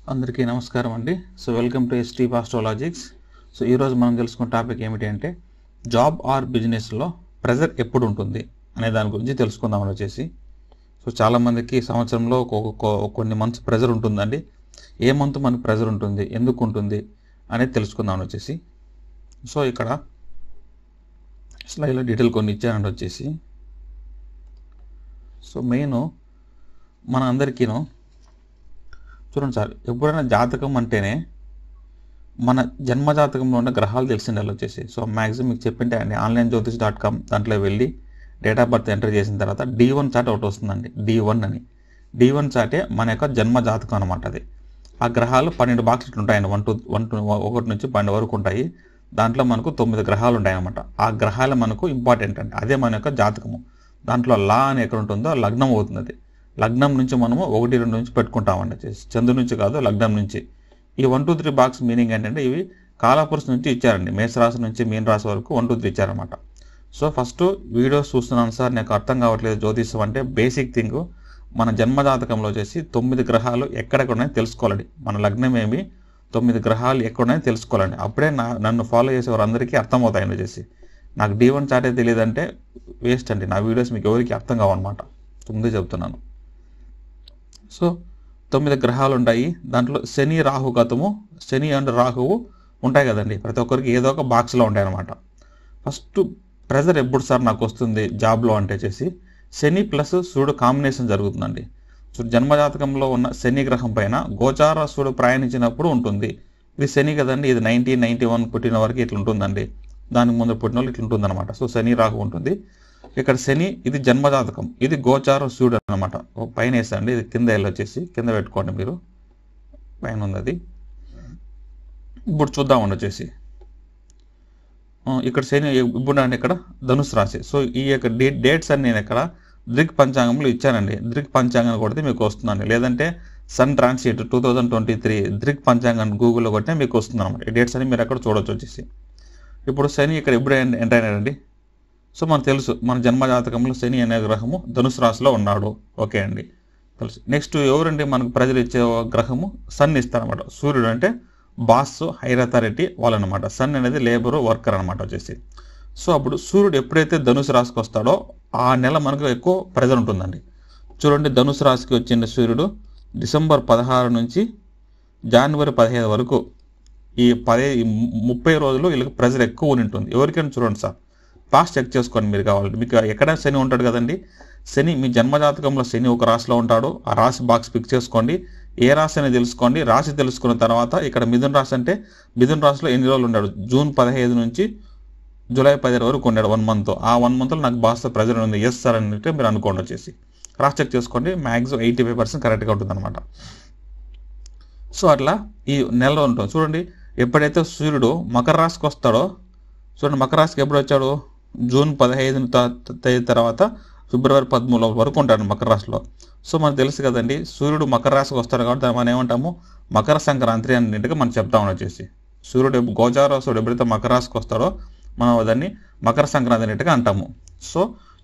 అందరికీ నమస్కారం అండి. Welcome to ST astrologics. ఈరోజు మనం తెలుసుకున్న టాపిక్ ఏమిటి అంటే జాబ్ ఆర్ బిజినెస్లో ప్రెజర్ ఎప్పుడు ఉంటుంది అనే దాని గురించి తెలుసుకుందామని వచ్చేసి. చాలామందికి సంవత్సరంలో కొన్ని మంత్స్ ప్రెజర్ ఉంటుందండి. ఏ మంత్ మనకు ప్రెజర్ ఉంటుంది, ఎందుకు ఉంటుంది అనేది తెలుసుకుందామని వచ్చేసి. ఇక్కడ స్లైడ్లో డీటెయిల్ కొన్ని ఇచ్చానండి వచ్చేసి. మెయిన్ మన అందరికీను చూడండి సార్, ఎప్పుడైనా జాతకం అంటేనే మన జన్మజాతకంలో ఉన్న గ్రహాలు తెలిసిండే వచ్చేసి. మ్యాక్సిమం మీకు చెప్పింటే అండి onlinejotish.com దాంట్లో వెళ్ళి డేట్ ఆఫ్ బర్త్ ఎంటర్ చేసిన తర్వాత D1 చార్ట్ ఒకటి వస్తుందండి. D1 అని D1 చార్టే మన యొక్క జన్మజాతకం అనమాట. అది ఆ గ్రహాలు 12 బాక్సులు ఉంటాయండి. 1 నుంచి 12 వరకు ఉంటాయి. దాంట్లో మనకు 9 గ్రహాలు ఉంటాయన్నమాట. ఆ గ్రహాలు మనకు ఇంపార్టెంట్ అండి. అదే మన యొక్క జాతకము. దాంట్లో లా అని ఎక్కడ ఉంటుందో లగ్నం అవుతుంది. అది లగ్నం నుంచి మనము 1, 2 నుంచి పెట్టుకుంటామండి. చంద్రు నుంచి కాదు, లగ్నం నుంచి. ఈ 1, 2, 3 బాక్స్ మీనింగ్ ఏంటంటే ఇవి కాలపురుష నుంచి ఇచ్చారండి. మేషరాశి నుంచి మీన రాశి వరకు 1, 2, 3 ఇచ్చారనమాట. ఫస్ట్ వీడియోస్ చూస్తున్నాను సార్, నాకు అర్థం కావట్లేదు జ్యోతిషం అంటే. బేసిక్ థింగ్ మన జన్మజాతకంలో వచ్చేసి 9 గ్రహాలు ఎక్కడెక్కడ ఉన్నాయో తెలుసుకోవాలండి. మన లగ్నం ఏమి 9 గ్రహాలు ఎక్కడున్నాయో తెలుసుకోవాలండి. అప్పుడే నన్ను ఫాలో చేసే వారందరికీ అర్థమవుతాయని వచ్చేసి. నాకు D1 చార్టే తెలియదంటే వేస్ట్ అండి. నా వీడియోస్ మీకు ఎవరికి అర్థం కావన్నమాట. ముందే చెప్తున్నాను. 9 గ్రహాలు ఉంటాయి. దాంట్లో శని, రాహు గతము, శని అండ్ రాహువు ఉంటాయి కదండి. ప్రతి ఒక్కరికి ఏదో ఒక బాక్స్లో ఉంటాయి అన్నమాట. ఫస్ట్ ప్రెజర్ ఎప్పుడు సార్ నాకు వస్తుంది జాబ్లో అంటే వచ్చేసి శని ప్లస్ సూర్యుడు కాంబినేషన్ జరుగుతుందండి. జన్మజాతకంలో ఉన్న శని గ్రహం పైన గోచార సూర్యుడు ప్రయాణించినప్పుడు ఉంటుంది. ఇది శని కదండి. ఇది 1991 పుట్టిన వరకు ఇట్లా ఉంటుందండి. దానికి ముందు పుట్టిన వాళ్ళు ఇట్లా ఉంటుంది అనమాట. శని రాహు ఉంటుంది. ఇక్కడ శని ఇది జన్మజాతకం, ఇది గోచార సూర్యుడు అనమాట. పైన వేసండి, ఇది కింద వచ్చేసి కింద పెట్టుకోండి మీరు. పైన ఉంది అది. ఇప్పుడు చూద్దామండి వచ్చేసి. ఇక్కడ శని ఇప్పుడు అంటే ఇక్కడ ధనుసు రాశి. ఈ యొక్క డేట్స్ అన్ని నేను ఇక్కడ దృక్ పంచాంగంలో ఇచ్చానండి. దృక్ పంచాంగం కొడితే మీకు వస్తుందండి. లేదంటే సన్ ట్రాన్సిట్ 2023 దృక్ పంచాంగం గూగుల్లో కొట్టితే మీకు వస్తుంది అనమాట. ఈ డేట్స్ అని మీరు అక్కడ చూడొచ్చు వచ్చేసి. ఇప్పుడు శని ఇక్కడ ఎప్పుడు ఎంటర్ అయినాడండి. మనకు తెలుసు మన జన్మజాతకంలో శని అనే గ్రహము ధనుసు రాశిలో ఉన్నాడు. ఓకే అండి, తెలుసు. నెక్స్ట్ ఎవరండి మనకు ప్రెజర్ ఇచ్చే గ్రహము? సన్ ఇస్తారనమాట. సూర్యుడు అంటే బాస్, హైర్ అథారిటీ వాళ్ళనమాట. సన్ అనేది లేబరు, వర్కర్ అనమాట వచ్చేసి. అప్పుడు సూర్యుడు ఎప్పుడైతే ధనుసు రాశికి వస్తాడో ఆ నెల మనకు ఎక్కువ ప్రెజర్ ఉంటుందండి. చూడండి, ధనుసు రాశికి వచ్చిన సూర్యుడు డిసెంబర్ 16 నుంచి జనవరి 15 వరకు ఈ 30 రోజులు వీళ్ళకి ప్రెజర్ ఎక్కువ ఉంటుంది. ఎవరికైనా చూడండి సార్, పాస్ట్ చెక్ చేసుకోండి మీరు కావాలంటే. మీకు ఎక్కడ శని ఉంటాడు కదండి. శని మీ జన్మజాతకంలో శని ఒక రాశిలో ఉంటాడు. ఆ రాశి బాక్స్ పిక్ చేసుకోండి. ఏ రాశి అనేది తెలుసుకోండి. రాశి తెలుసుకున్న తర్వాత ఇక్కడ మిథున రాశి అంటే మిథున రాశిలో ఎన్ని రోజులు ఉన్నాడు? జూన్ 15 నుంచి జూలై 15 వరకు ఉన్నాడు. 1 మంత్. ఆ 1 మంత్లో నాకు బాస్ ప్రెజర్ ఉంది. ఎస్ సార్ అంటే మీరు అనుకోండి వచ్చేసి. క్రాస్ చెక్ చేసుకోండి. మ్యాక్సిమం 85% కరెక్ట్గా ఉంటుంది అనమాట. అట్లా ఈ నెలలో ఉంటుంది. చూడండి, ఎప్పుడైతే సూర్యుడు మకర రాశికి వస్తాడో, చూడండి మకర రాశికి ఎప్పుడు వచ్చాడు? జూన్ 15 తర్వాత ఫిబ్రవరి 13 వరకు ఉంటాడు మకర రాశిలో. మనకు తెలుసు కదండి, సూర్యుడు మకర రాశికి వస్తాడు కాబట్టి మనం ఏమంటాము? మకర సంక్రాంతి అన్నింటిగా మనం చెప్తామని వచ్చేసి. సూర్యుడు గోచార సూర్యుడు ఎప్పుడైతే మకర రాశికి వస్తాడో మనం దాన్ని మకర సంక్రాంతి అన్నింటిగా అంటాము.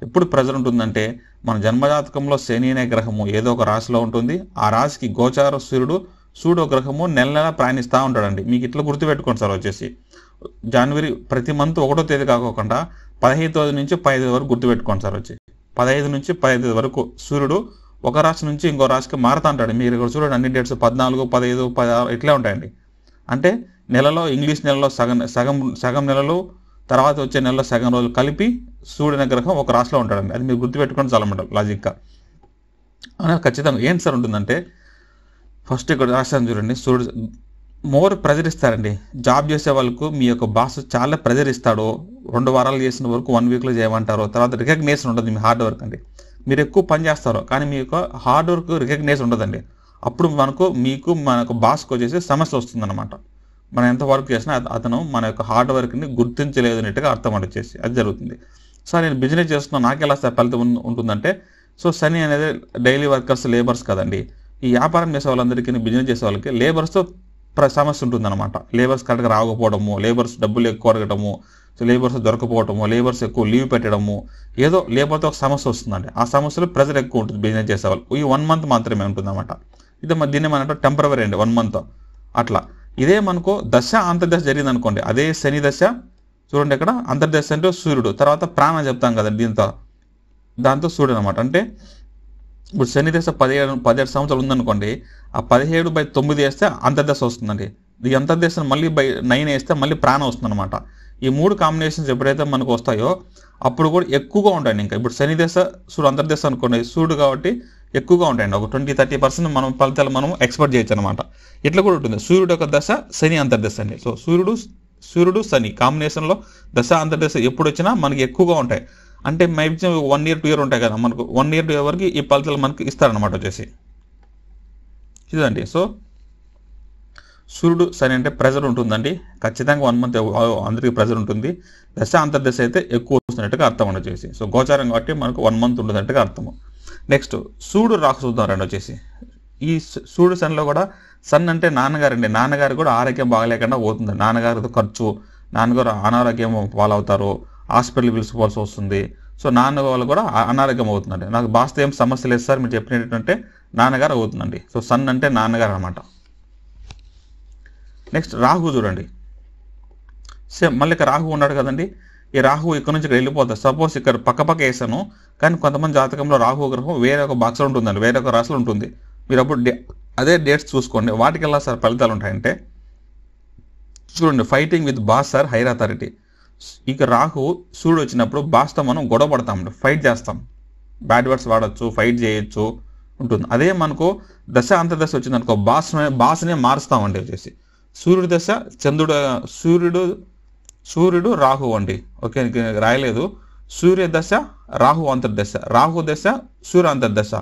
ఎప్పుడు ప్రెజర్ ఉంటుందంటే మన జన్మజాతకంలో శని అనే గ్రహము ఏదో ఒక రాశిలో ఉంటుంది. ఆ రాశికి గోచార సూర్యుడు గ్రహము నెల నెల ప్రయాణిస్తూ ఉంటాడండి. మీకు ఇట్లా గుర్తుపెట్టుకోండి సార్ వచ్చేసి. జనవరి ప్రతి మంత్ 1వ తేదీ కాకుండా 15 నుంచి 15 వరకు గుర్తుపెట్టుకోండి సార్ వచ్చి. 15 నుంచి 15 వరకు సూర్యుడు ఒక రాశి నుంచి ఇంకో రాశికి మారుతూ ఉంటాడు. మీరు ఇక్కడ చూడండి, అన్ని డేట్స్ 14, 15, 16 ఇట్లా ఉంటాయండి. అంటే నెలలో ఇంగ్లీష్ నెలలో సగం నెలలు, తర్వాత వచ్చే నెలలో సగం రోజులు కలిపి సూర్యుని గ్రహం ఒక రాశిలో ఉంటాడండి. అది మీరు గుర్తుపెట్టుకోండి చాలా మాట లాజిక్గా. అనేది ఖచ్చితంగా ఏంటి సార్ ఉంటుందంటే, ఫస్ట్ ఇక్కడ రాశాను చూడండి, సూర్యుడు మోర్ ప్రెజర్ ఇస్తారండి. జాబ్ చేసే వాళ్ళకు మీ యొక్క బాస్ చాలా ప్రెజర్ ఇస్తాడు. 2 వారాలు చేసిన వరకు 1 వీక్లో చేయమంటారు. తర్వాత రికగ్నేషన్ ఉండదు మీ హార్డ్ వర్క్ అండి. మీరు ఎక్కువ పని చేస్తారు కానీ మీ యొక్క హార్డ్ వర్క్ రికగ్నేషన్ ఉండదండి. అప్పుడు మనకు బాస్కి వచ్చేసి సమస్య వస్తుందన్నమాట. మనం ఎంత వర్క్ చేసినా అతను మన యొక్క హార్డ్ వర్క్ని గుర్తించలేదు అన్నట్టుగా అర్థం వచ్చేసి అది జరుగుతుంది. నేను బిజినెస్ చేస్తున్నా, నాకు ఎలా ఫలితం ఉంటుందంటే, శని అనేది డైలీ వర్కర్స్, లేబర్స్ కదండి. ఈ వ్యాపారం చేసే వాళ్ళందరికీ, బిజినెస్ చేసే వాళ్ళకి లేబర్స్తో సమస్య ఉంటుందన్నమాట. లేబర్స్ కరెక్ట్గా రాకపోవడము, లేబర్స్ డబ్బులు ఎక్కువ అడగటము, లేబర్స్ దొరకపోవటము, లేబర్స్ ఎక్కువ లీవ్ పెట్టడము, ఏదో లేబర్తో ఒక సమస్య వస్తుందండి. ఆ సమస్యలో ప్రెజర్ ఎక్కువ ఉంటుంది బిజినెస్ చేసేవాళ్ళు. ఈ 1 మంత్ మాత్రమే ఉంటుందన్నమాట. దీన్ని మనం టెంపరవరీ అండి 1 month అట్లా. ఇదే మనకు దశ అంతర్దశ జరిగింది అనుకోండి, అదే శని దశ చూడండి ఇక్కడ అంతర్దశ అంటే సూర్యుడు, తర్వాత ప్రాణం చెప్తాం కదండి దాంతో సూర్యుడు అనమాట. అంటే ఇప్పుడు శని దశ 17 సంవత్సరాలు ఉందనుకోండి, ఆ 17/9 వేస్తే అంతర్దశ వస్తుందండి. ఈ అంతర్దశను మళ్ళీ 9 వేస్తే మళ్ళీ ప్రాణం వస్తుంది అనమాట. ఈ 3 కాంబినేషన్స్ ఎప్పుడైతే మనకు వస్తాయో అప్పుడు కూడా ఎక్కువగా ఉంటాయండి. ఇంకా ఇప్పుడు శని దశ సూర్యుడు అంతర్దశ అనుకోండి, సూర్యుడు కాబట్టి ఎక్కువగా ఉంటాయండి. ఒక 20-30% మనం ఫలితాలు మనం ఎక్స్పెక్ట్ చేయొచ్చు అనమాట. ఇట్లా కూడా ఉంటుంది సూర్యుడు యొక్క దశ శని అంతర్దశ అండి. సో సూర్యుడు శని కాంబినేషన్లో దశ అంతర్దశ ఎప్పుడు వచ్చినా మనకి ఎక్కువగా ఉంటాయి. అంటే మ్యాక్సిమం 1 year 2 year ఉంటాయి కదా, మనకు 1 year 2 year వరకు ఈ ఫలితాలు మనకి ఇస్తారనమాట వచ్చేసి ఇదండి. సో సూర్యుడు శని అంటే ప్రెజర్ ఉంటుందండి, ఖచ్చితంగా 1 month అందరికీ ప్రెజర్ ఉంటుంది. దశ అంతర్దశ అయితే ఎక్కువ వస్తున్నట్టుగా అర్థం అని వచ్చేసి. సో గోచారం కాబట్టి మనకు 1 month ఉంటున్నట్టుగా అర్థము. నెక్స్ట్ సూర్యుడు రాహు చూద్దాం రండి వచ్చేసి. ఈ సూర్యుడు శనిలో కూడా సన్ అంటే నాన్నగారు అండి. నాన్నగారు కూడా ఆరోగ్యం బాగలేకుండా పోతుంది. నాన్నగారితో ఖర్చు, నాన్నగారు అనారోగ్యం పాలవుతారు, హాస్పిటల్ పిలుచుకోవాల్సి వస్తుంది. సో నాన్న వాళ్ళు కూడా అనారోగ్యం అవుతుందండి. నాకు బాస్తో ఏం సమస్య లేదు సార్, మీరు చెప్పినట్టు నాన్నగారు అవుతుందండి. సో సన్ అంటే నాన్నగారు అనమాట. నెక్స్ట్ రాహు చూడండి, సేమ్ మళ్ళీ ఇక్కడ రాహు ఉన్నాడు కదండి. ఈ రాహు ఇక్కడ నుంచి ఇక్కడ వెళ్ళిపోతారు. సపోజ్ ఇక్కడ పక్క వేసాను, కానీ కొంతమంది జాతకంలో రాహు గ్రహం వేరే ఒక బాక్స్లో ఉంటుందండి, వేరే ఒక రాశిలో ఉంటుంది. మీరు అప్పుడు అదే డేట్స్ చూసుకోండి. వాటికి ఎలా సార్ ఫలితాలు ఉంటాయంటే చూడండి, fighting with boss sir higher authority. ఇక రాహు సూర్యుడు వచ్చినప్పుడు బాస్తో మనం గొడవ పడతాం, ఫైట్ చేస్తాం, బ్యాడ్ వర్డ్స్ వాడచ్చు, ఫైట్ చేయొచ్చు ఉంటుంది. అదే మనకు దశ అంతర్దశ వచ్చింది అనుకో, బాస్నే మారుస్తామండి వచ్చేసి. సూర్యుడి దశ సూర్యుడు రాహు అండి. ఓకే, రాయలేదు. సూర్య దశ రాహు అంతర్దశ, రాహు దశ సూర్య అంతర్దశ.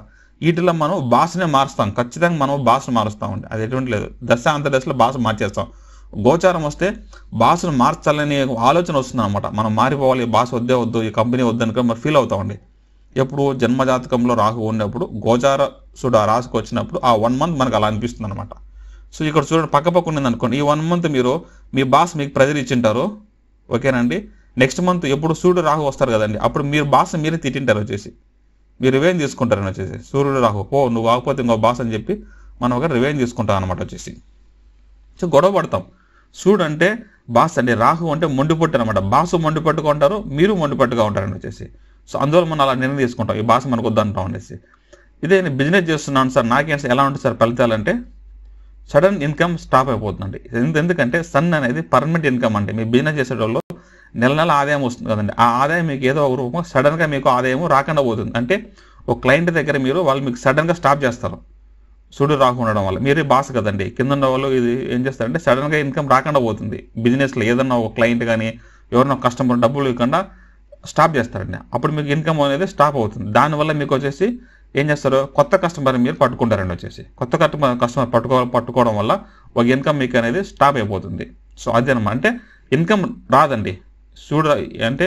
వీటిలో మనం బాస్నే మారుస్తాం, ఖచ్చితంగా మనం బాస్ మారుస్తామండి. అది ఎటువంటి లేదు. దశ అంతర్దశలో బాస్ మార్చేస్తాం. గోచారం వస్తే బాస్ను మార్చాలనే ఆలోచన వస్తుంది అనమాట. మనం మారిపోవాలి, బాస్ వద్దు, ఈ కంపెనీ వద్దనుకో మనం ఫీల్ అవుతామండి. ఎప్పుడు జన్మజాతకంలో రాహు ఉన్నప్పుడు గోచారసుడు ఆ రాశికి వచ్చినప్పుడు ఆ 1 month మనకు అలా అనిపిస్తుంది అనమాట. సో ఇక్కడ చూడండి పక్క ఉన్నది అనుకోండి, ఈ 1 month మీరు మీ బాస్ మీకు ప్రెజర్ ఇచ్చింటారు, ఓకేనండి. నెక్స్ట్ మంత్ ఎప్పుడు సూర్యుడు రాహు వస్తారు కదండి, అప్పుడు మీరు బాస్ మీరే తిట్టింటారు వచ్చేసి, మీరు రివెంజ్ తీసుకుంటారని వచ్చేసి. సూర్యుడు రాహు నువ్వు ఆకపోతే ఇంకో బాస్ అని చెప్పి మనం ఒక రివెంజ్ తీసుకుంటాం అనమాట వచ్చేసి. సో గొడవ పడతాం. సూర్యుడు అంటే బాస్ అండి, రాహు అంటే మొండిపట్టు అనమాట. బాసు మొండిపట్టుగా ఉంటారు, మీరు మొండిపట్టుగా ఉంటారని వచ్చేసి. సో అందువల్ల మనం అలా నిర్ణయం తీసుకుంటాం, ఈ బాస్ మనకు వద్దంటాం అనేసి. ఇదే నేను బిజినెస్ చేస్తున్నాను సార్, నాకేం ఎలా ఉంటుంది సార్ ఫలితాలు అంటే సడన్ ఇన్కమ్ స్టాప్ అయిపోతుందండి. ఎందుకంటే సన్ అనేది పర్మనెంట్ ఇన్కమ్ అండి. మీ బిజినెస్ చేసేటోళ్ళు నెల ఆదాయం వస్తుంది కదండి, ఆ ఆదాయం మీకు ఏదో ఒక రూపంగా సడన్గా మీకు ఆదాయం రాకుండా పోతుంది. అంటే ఒక క్లయింట్ దగ్గర వాళ్ళు మీకు సడన్గా స్టాప్ చేస్తారు సూర్యుడు రాహు ఉండడం వల్ల. మీరే బాస్ కదండి, కింద ఉన్న వాళ్ళు ఇది ఏం చేస్తారంటే సడన్గా ఇన్కమ్ రాకుండా పోతుంది. బిజినెస్లో ఏదన్నా ఒక క్లయింట్ కానీ ఎవరన్నా కస్టమర్ డబ్బులు ఇవ్వకుండా స్టాప్ చేస్తారండి. అప్పుడు మీకు ఇన్కమ్ అనేది స్టాప్ అవుతుంది. దానివల్ల మీకు వచ్చేసి ఏం చేస్తారు, కొత్త కస్టమర్ మీరు పట్టుకుంటారండి వచ్చేసి. కొత్త కస్టమర్ పట్టుకోవడం వల్ల ఒక ఇన్కమ్ మీకు అనేది స్టాప్ అయిపోతుంది. సో అదేనమాట, అంటే ఇన్కమ్ రాదండి. అంటే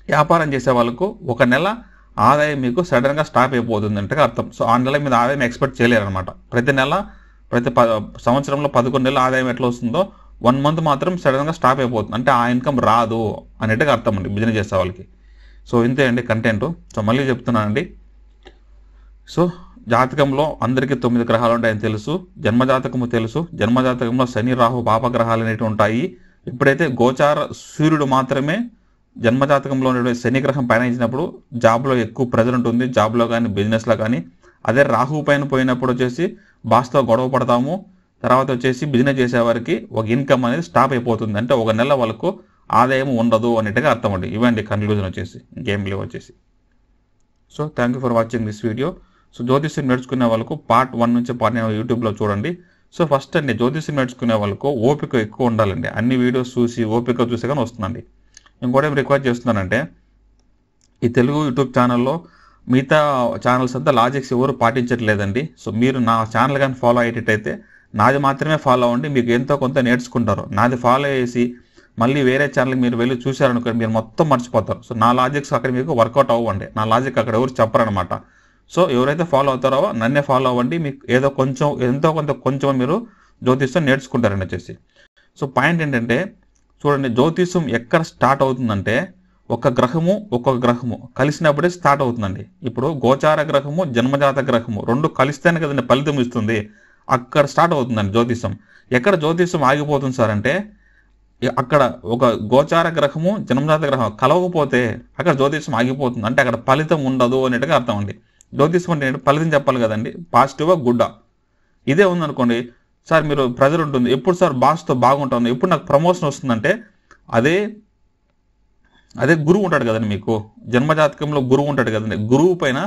వ్యాపారం చేసే వాళ్ళకు ఒక నెల ఆదాయం మీకు సడన్గా స్టాప్ అయిపోతుంది అంటే అర్థం. సో ఆ నెల మీద ఆదాయం ఎక్స్పెక్ట్ చేయలేరు అనమాట. ప్రతి సంవత్సరంలో 11 నెలల ఆదాయం ఎట్లా వస్తుందో 1 month మాత్రం సడన్గా స్టాప్ అయిపోతుంది, అంటే ఆ ఇన్కమ్ రాదు అనేట్టుగా అర్థం అండి బిజినెస్ చేసే వాళ్ళకి. సో ఇంతే అండి కంటెంట్. సో మళ్ళీ చెప్తున్నానండి, సో జాతకంలో అందరికీ 9 గ్రహాలు ఉంటాయని తెలుసు, జన్మజాతకము తెలుసు. జన్మజాతకంలో శని రాహు పాపగ్రహాలు అనేవి ఉంటాయి. ఇప్పుడైతే గోచార సూర్యుడు మాత్రమే జన్మజాతకంలో శని గ్రహం పైన ఇచ్చినప్పుడు జాబ్లో ఎక్కువ ప్రెజర్ ఉంటుంది, జాబ్లో కానీ బిజినెస్లో కానీ. అదే రాహు పైన పోయినప్పుడు వచ్చేసి బాస్తో గొడవ పడతాము, తర్వాత వచ్చేసి బిజినెస్ చేసేవారికి ఒక ఇన్కమ్ అనేది స్టాప్ అయిపోతుంది, అంటే ఒక నెల వాళ్ళకు ఆదాయం ఉండదు అనేట్టుగా అర్థం అండి. ఇవ్వండి కన్క్లూజన్ వచ్చేసి, గేమ్ లేవ్ వచ్చేసి. So thank you for watching this video. So జ్యోతిష్యం నేర్చుకునే వాళ్ళకు పార్ట్ 1 నుంచి పార్ట్ 9 యూట్యూబ్లో చూడండి. సో ఫస్ట్ అండి జ్యోతిష్యం నేర్చుకునే వాళ్ళకు ఓపిక ఎక్కువ ఉండాలండి. అన్ని వీడియోస్ చూసి ఓపిక చూసి కానీ వస్తుందండి. ఇంకోటి ఏం రిక్వెస్ట్ చేస్తున్నానంటే, ఈ తెలుగు యూట్యూబ్ ఛానల్లో మిగతా ఛానల్స్ అంతా లాజిక్స్ ఎవరు పాటించట్లేదండి. సో మీరు నా ఛానల్ కానీ ఫాలో అయ్యేటట్టయితే నాది మాత్రమే ఫాలో అవ్వండి, మీకు ఎంతో కొంత నేర్చుకుంటారు. నాది ఫాలో చేసి మళ్ళీ వేరే ఛానల్కి మీరు వెళ్ళి చూశారనుకోండి, మీరు మొత్తం మర్చిపోతారు. సో నా లాజిక్స్ అక్కడ మీకు వర్కౌట్ అవ్వండి, నా లాజిక్ అక్కడ ఎవరు చెప్పరనమాట. సో ఎవరైతే ఫాలో అవుతారో నన్నే ఫాలో అవ్వండి, మీకు ఏదో ఎంతో కొంచెం మీరు జ్యోతిష్యం నేర్చుకుంటారని వచ్చేసి. సో పాయింట్ ఏంటంటే చూడండి, జ్యోతిష్యం ఎక్కడ స్టార్ట్ అవుతుందంటే ఒక గ్రహము ఒక్కొక్క గ్రహము కలిసినప్పుడే స్టార్ట్ అవుతుందండి. ఇప్పుడు గోచార గ్రహము జన్మజాత గ్రహము రెండు కలిస్తేనే కదండి ఫలితం ఇస్తుంది. అక్కడ స్టార్ట్ అవుతుందండి జ్యోతిషం. ఎక్కడ జ్యోతిషం ఆగిపోతుంది సార్ అంటే అక్కడ ఒక గోచార గ్రహము జన్మజాత గ్రహం కలవకపోతే అక్కడ జ్యోతిషం ఆగిపోతుంది. అంటే అక్కడ ఫలితం ఉండదు అనేట్టుగా అర్థం అండి. జ్యోతిషం అంటే ఫలితం చెప్పాలి కదండి, పాజిటివా గుడ్డా. ఇదే ఉందనుకోండి సార్, మీరు ప్రెజర్ ఉంటుంది, ఎప్పుడు సార్ బాస్తో బాగుంటుంది, ఎప్పుడు నాకు ప్రమోషన్ వస్తుందంటే అదే గురువు ఉంటాడు కదండి. మీకు జన్మజాతకంలో గురువు ఉంటాడు కదండి. గురువు పైన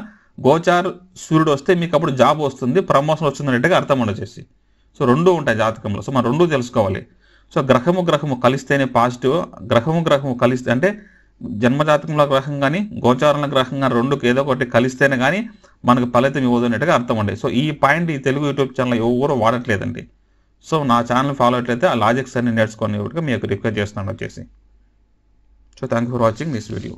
గోచార సూర్యుడు వస్తే మీకు అప్పుడు జాబ్ వస్తుంది, ప్రమోషన్ వస్తుంది అనేట్టుగా అర్థం వచ్చేసి. సో రెండూ ఉంటాయి జాతకంలో. సో మనం రెండూ తెలుసుకోవాలి. సో గ్రహము కలిస్తేనే పాజిటివ్, గ్రహము కలిస్తే అంటే జన్మజాతకంలో గ్రహం కానీ గోచారంలో గ్రహం కానీ రెండుకి ఏదో ఒకటి కలిస్తేనే కానీ మనకు ఫలితం ఇవ్వదు అనేట్టుగా అర్థం అండి. సో ఈ పాయింట్ ఈ తెలుగు యూట్యూబ్ ఛానల్ ఎవరు వాడట్లేదండి. సో నా ఛానల్ ఫాలో అట్లయితే ఆ లాజిక్స్ అన్ని నేర్చుకొని మీకు రిక్వెస్ట్ చేస్తున్నాను వచ్చేసి. So thank you for watching this video.